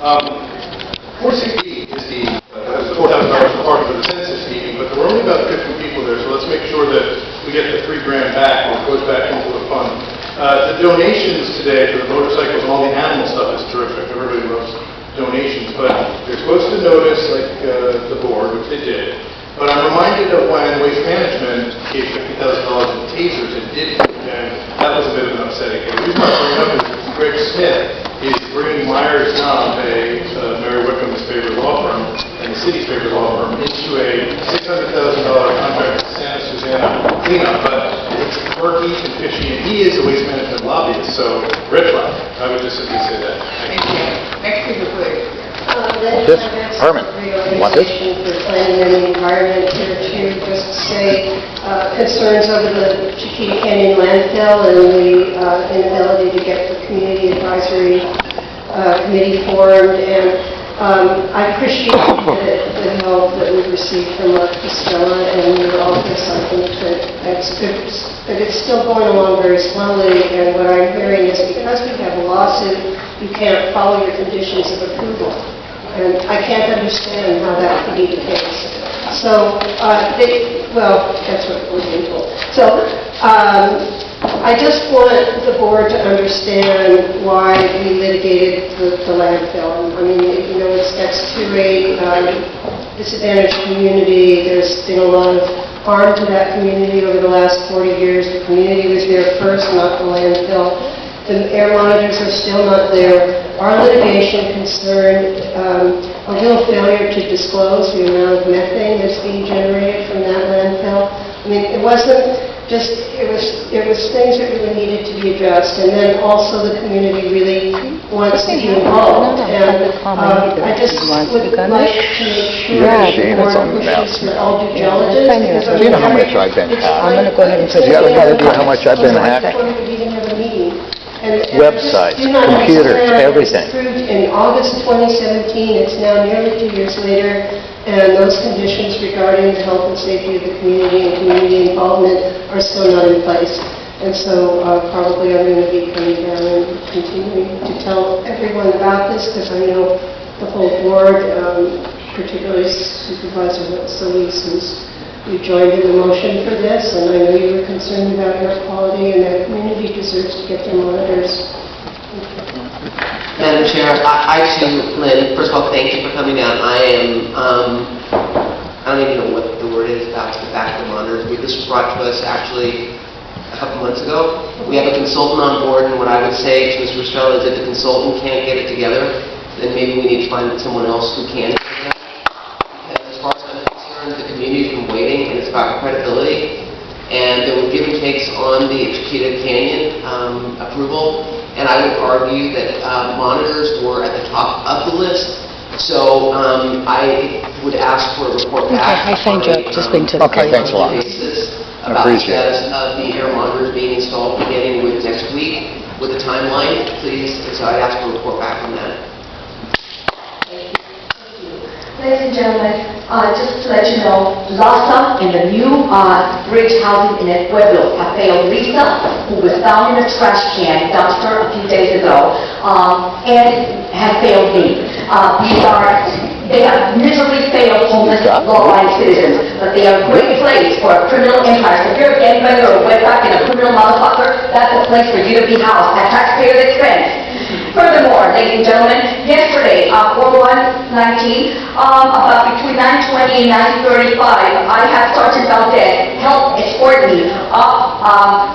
460 is the $4,000 part for the census meeting, but there were only about 50 people there, so let's make sure that we get the $3 grand back and it goes back into a fund. The donations today for the motorcycles and all the animal stuff is terrific. Everybody loves donations, but they're supposed to notice, like the board, which they did. But I'm reminded of when Waste Management gave $50,000 in tasers and didn't, and that was a bit of an upsetting thing. The reason I bring it up is Greg Smith is bringing Myers-Knob, Mary Wickham's favorite law firm, and the city's favorite law firm, into a $600,000 contract with Santa Susana cleanup. But it's quirky and fishy, and he is a Waste Management lobbyist, so red flag. I would just simply say that. Thank you. Next speaker, please. This, Herman, you want this? For planning and the environment here to just say concerns over the Chiquita Canyon landfill and the inability to get the community advisory committee formed. And I appreciate the help that we've received from Costello and your office. I think that's good, but it's still going along very slowly. And what I'm hearing is because we have a lawsuit, you can't follow your conditions of approval. And I can't understand how that could be the case. So, that's what we're being told. So, I just want the board to understand why we litigated the landfill. I mean, you know, it's next to a disadvantaged community. There's been a lot of harm to that community over the last 40 years. The community was there first, not the landfill. The air monitors are still not there. Our litigation concerned a real failure to disclose the amount of methane that's being generated from that landfill. I mean, it wasn't just, it was things that really needed to be addressed. And then also the community really wants to be involved. And I just would like to make sure that the board pushes for all due diligence. Do you know how much I've been hacked? I'm going to go ahead and Do you have any idea how much I've been hacked? Websites, computers, everything. Approved in August 2017. It's now nearly 2 years later, and those conditions regarding the health and safety of the community and community involvement are still not in place. And so probably I'm going to be coming down and continuing to tell everyone about this, because I know the whole board, particularly Supervisor Solis, you joined in the motion for this, and I know you were concerned about air quality, and that community deserves to get their monitors. Madam Chair, I too, Lynn, first of all, thank you for coming down. I don't even know what the word is about the fact of the monitors. This was brought to us actually a couple months ago. We have a consultant on board, and what I would say to Mr. Costello is if the consultant can't get it together, then maybe we need to find someone else who can. The community has been waiting, and it's about credibility. And there were give and takes on the Chiquita Canyon approval, and I would argue that monitors were at the top of the list. So I would ask for a report back. I find you just been to the Okay, thanks a lot. About the status of the air monitors being installed beginning with next week, with a timeline, please. So I'd ask for a report back on that. Ladies and gentlemen, just to let you know, LASA and the new bridge housing in El Pueblo have failed Lisa, who was found in a trash can dumpster a few days ago, and have failed me. They have miserably failed homeless, law-abiding citizens, but they are a great place for a criminal empire. So if you're a gangbanger or a wetback and a criminal motherfucker, that's a place for you to be housed at taxpayers' expense. Furthermore, ladies and gentlemen, yesterday, 4/1/19, about between 9:20 and 9:35, I had Sergeant Valdez help escort me up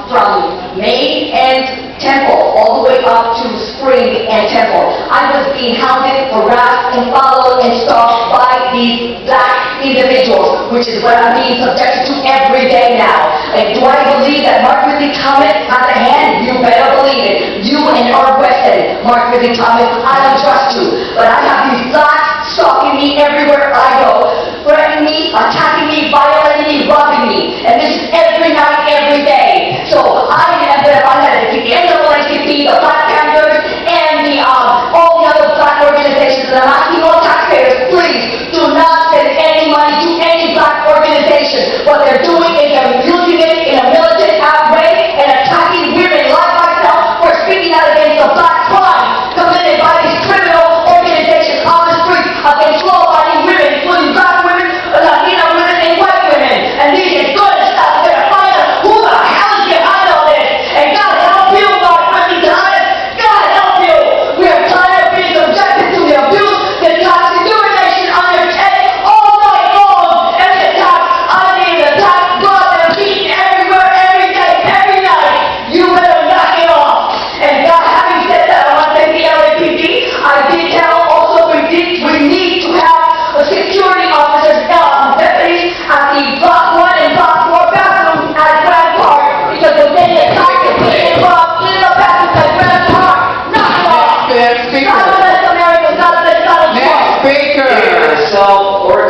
from Main and Temple, all the way up to Spring and Temple. I was being hounded, harassed, and followed and stalked by these black individuals, which is what I'm being subjected to every day now. And do I believe that Mark Ridley Thomas has a hand? You better believe it. You and Herb Weston, Mark Ridley Thomas, I don't trust you. But I have these blacks stalking me everywhere I go, threatening me, attacking me, violating me, robbing me. And this is every night, every day. So I have been honored to the NAACP, the Black Panthers, and all the other black organizations. And I'm asking all taxpayers, please do not send any money to any black organization. What they're doing is they're using it in a militant way and attacking women like myself for speaking out against the black crime committed by these criminal organizations.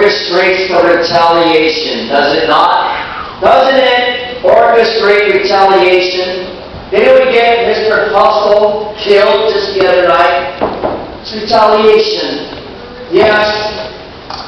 orchestrates the retaliation, does it not? Doesn't it orchestrate retaliation? Didn't we get Mr. Hustle killed just the other night? It's retaliation. Yes,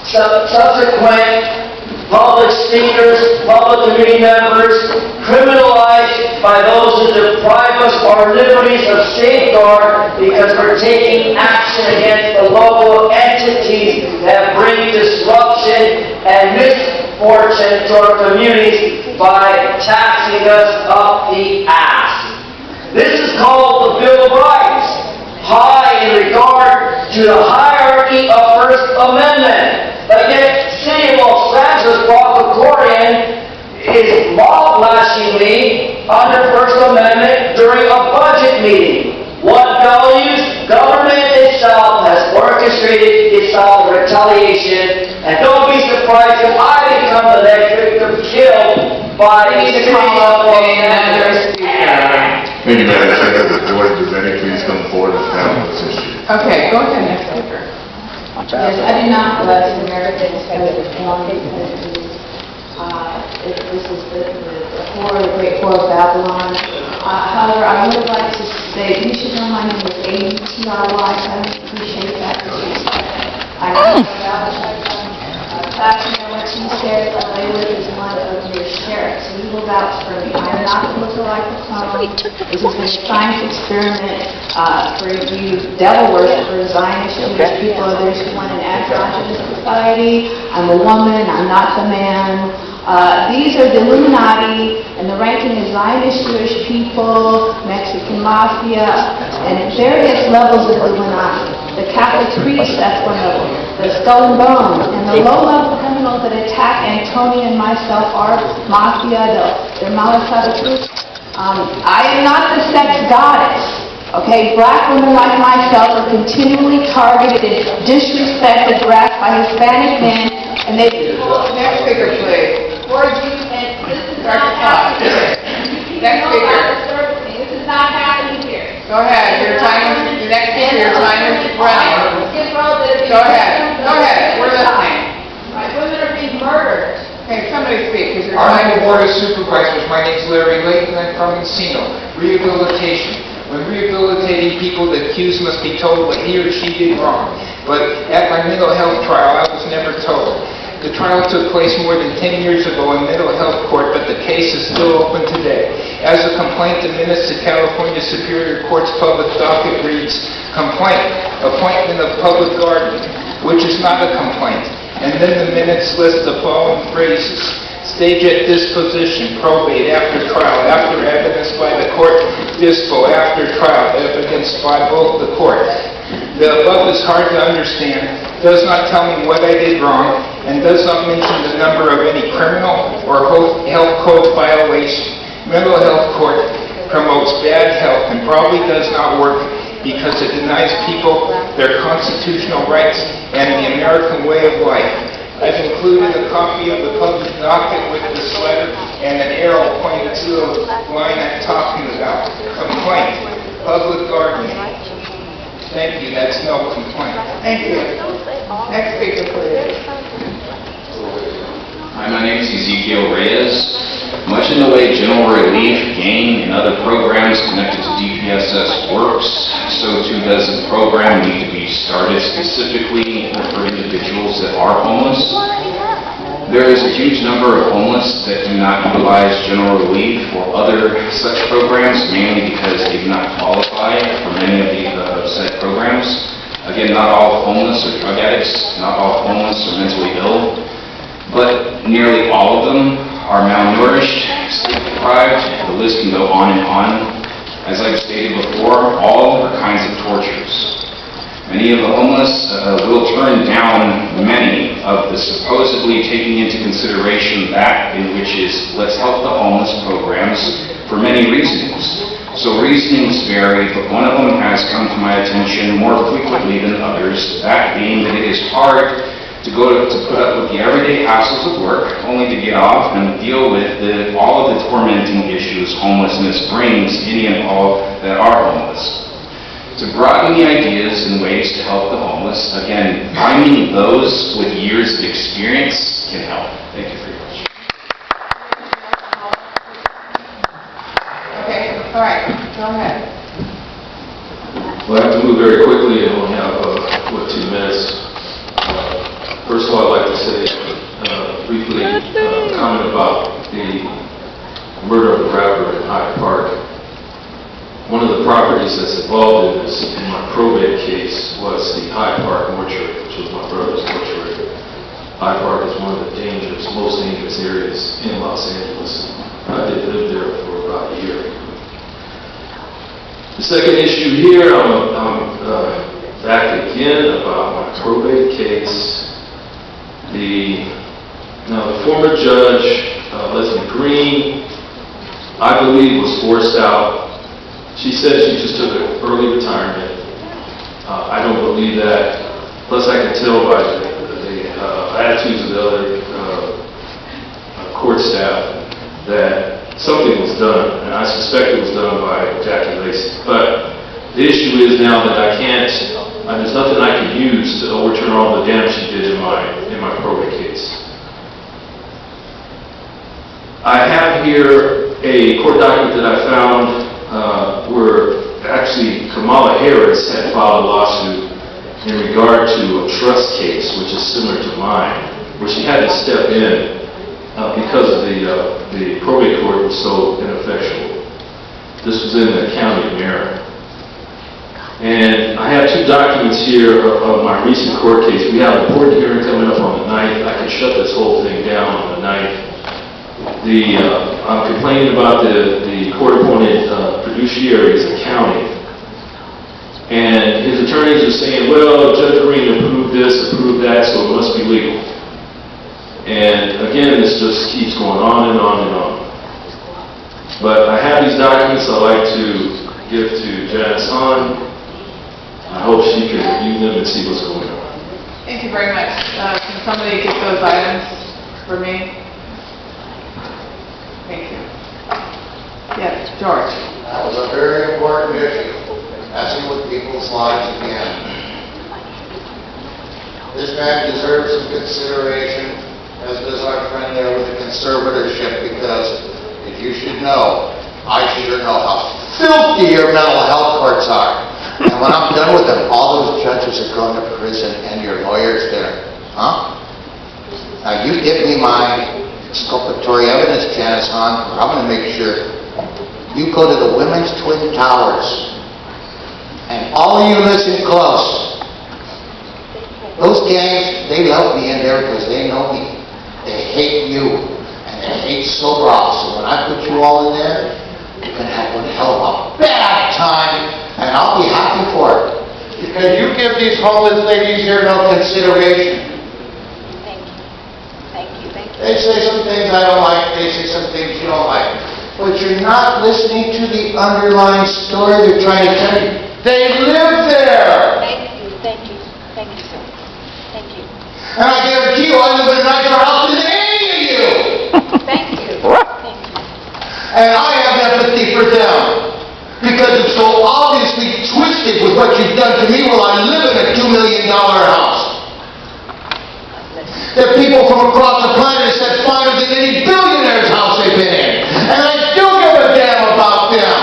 subsequent public speakers, public committee members, criminalized by those who deprive us of our liberties of safeguard because we're taking action against the local entities that bring disruption and misfortune to our communities by taxing us up the ass. This is called the Bill of Rights, high in regard to the hierarchy of First Amendment. But yet, City of Los Angeles Procuratorian is law-blasting me under First Amendment during a budget meeting. What values? Government itself has orchestrated itself in retaliation, and don't be surprised if I become the next victim killed by the City of Los Angeles. Thank you, Madam Chair. Would Denny please come forward and handle this issue? Okay, go ahead, next speaker. Yes, I do not bless Americans because this is the horror, the great horror of Babylon. However, I would like to say, you should know my name is A.T.R.Y. I appreciate that. I know what she said, Laywood is one of your sheriffs. He will vouch for me. I am not going to like the clone. This has been a science experiment for you devil worshippers, Zionists, Jewish people, others who want an androgynous society. I'm a woman, I'm not the man. These are the Illuminati, and the ranking is Zionist Jewish people, Mexican mafia, and at various levels of Illuminati. The Catholic priests, that's one of them. The Skull and Bones, and the low-level criminals that attack Antonia and myself are mafia, the Malasada troops. I am not the sex goddess. Okay, black women like myself are continually targeted, disrespected, harassed by Hispanic men, and they... Next speaker, please. Or Jews, and this is not happening here. Next speaker. This is not happening here. Go ahead, your time is, next speaker, your time is running. Go ahead, we're listening. Right, women are being murdered. Okay, somebody speak, because your time Honorable is... Board of Supervisors, my name is Larry Layton, I'm from Encino. Rehabilitation. When rehabilitating people, the accused must be told what he or she did wrong. But at my mental health trial, I was never told. The trial took place more than 10 years ago in mental health court, but the case is still open today. As a complaint, the minutes to California Superior Court's public docket reads, complaint, appointment of public guardian, which is not a complaint. And then the minutes list the following phrases. Stage at disposition, probate, after trial, after evidence by the court, dispo, after trial, evidence by both the courts. The above is hard to understand, does not tell me what I did wrong, and does not mention the number of any criminal or health code violation. Mental health court promotes bad health and probably does not work because it denies people their constitutional rights and the American way of life. I've included a copy of the public docket with this letter and an arrow pointed to the line I'm talking about. Complaint, public guardian. Thank you, that's no complaint. Thank you. Next speaker, please. Hi, my name is Ezekiel Reyes. Much in the way General Relief, GAIN, and other programs connected to DPSS works, so too does the program need to be started specifically for individuals that are homeless. There is a huge number of homeless that do not utilize General Relief or other such programs, mainly because they do not qualify for many of the said programs. Again, not all homeless are drug addicts, not all homeless are mentally ill, but nearly all of them are malnourished, sleep-deprived. The list can go on and on. As I've stated before, all are kinds of tortures. Many of the homeless will turn down many of the supposedly taking into consideration that in which is let's help the homeless programs for many reasons. So reasonings vary, but one of them has come to my attention more frequently than others, that being that it is hard to put up with the everyday hassles of work, only to get off and deal with all of the tormenting issues homelessness brings any and all that are homeless. To broaden the ideas and ways to help the homeless, was. Again, finding those with years of experience can help. Thank you for your question. Okay, all right, go ahead. Well, I have to move very quickly. I only have, 2 minutes. First of all, I'd like to say briefly comment about the murder of the rapper in Hyde Park. One of the properties that's involved in this, in my probate case, was the Hyde Park mortuary, which was my brother's mortuary. Hyde Park is one of the most dangerous areas in Los Angeles. I did live there for about a year. The second issue here, I'm back again about my probate case. Now, the former judge, Leslie Green, I believe was forced out. She said she just took an early retirement. I don't believe that. Plus, I can tell by the attitudes of the other court staff that something was done, and I suspect it was done by Jackie Lacey. But the issue is now that there's nothing I can use to overturn all the damage she did in my probate case. I have here a court document that I found where actually Kamala Harris had filed a lawsuit in regard to a trust case, which is similar to mine, where she had to step in because of the probate court was so ineffectual. This was in the county of Marin. And I have 2 documents here of my recent court case. We have a court hearing coming up on the 9th. I can shut this whole thing down on the 9th. I'm complaining about the court-appointed fiduciary as a county. And his attorneys are saying, well, Judge Green approved this, approved that, so it must be legal. And again, this just keeps going on and on and on. But I have these documents I'd like to give to Janice Hahn. I hope she can review them and see what's going on. Thank you very much. Can somebody get those items for me? Thank you. Yes, George. That was a very important issue, messing with people's lives again. This man deserves some consideration, as does our friend there with the conservatorship, because, as you should know, I sure know how filthy your mental health courts are. And when I'm done with them, all those judges are going to prison and your lawyers there. Huh? Now, you give me my exculpatory evidence, Janice Hahn, I'm going to make sure you go to the Women's Twin Towers, and all of you listen close. Those gangs, they love me in there because they know me. They hate you, and they hate sober off. So when I put you all in there, you're going to have one hell of a bad time, and I'll be happy for it. Because you give these homeless ladies here no consideration. They say some things I don't like, they say some things you don't like. But you're not listening to the underlying story they're trying to tell you. They live there! Thank you, sir. Thank you. And I guarantee you I live in a nicer house than any of you! Thank you. And I have empathy for them. Because it's so obviously twisted with what you've done to me while I live in a $2 million house. There are people from across the planet that said finer than any billionaire's house they've been in. And I still give a damn about them.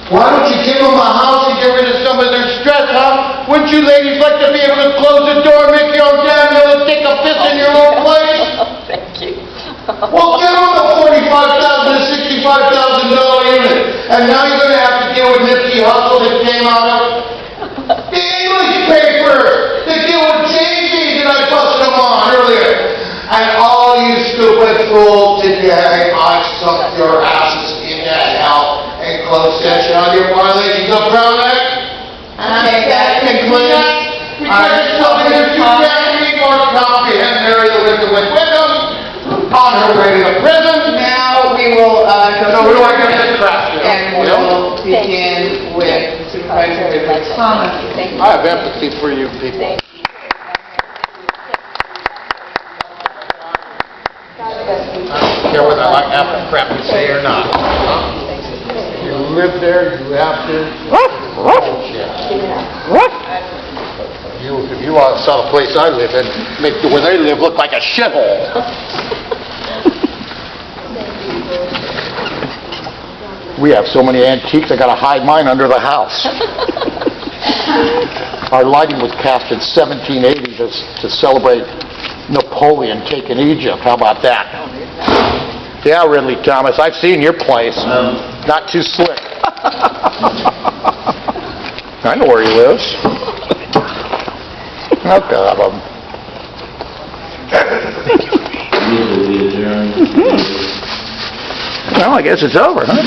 Why don't you give them a house and get rid of some of their stress, huh? Wouldn't you ladies like to be able to close the door and make your own damn meal and take a piss in your own place? Thank you. Well, give them a $45,000 to $65,000 unit. And now you're going to have to deal with Nipsey Hussle that came out of the English paper to deal with Jay-Z that I busted them on earlier. And all you stupid fools today, I sucked your asses into hell and closed session on your violations of Brown Act. Okay, that concludes Because it's something that you can't read or comprehend Mary the Wicked with wisdom on her way to the prison. Now we will go So who do I get this crap to? and we will begin with Supervisor Ridley's comments. I have empathy for you people. I don't care whether I like half the crap you say or not. You live there, you have to. Bullshit. saw the place I live in, make where they live look like a shithole. We have so many antiques, I gotta hide mine under the house. Our lighting was cast in 1780 to celebrate Napoleon taking Egypt. How about that? Yeah, Ridley Thomas, I've seen your place. Not too slick. I know where he lives. Oh, God. Usually we adjourn. Well, I guess it's over, huh?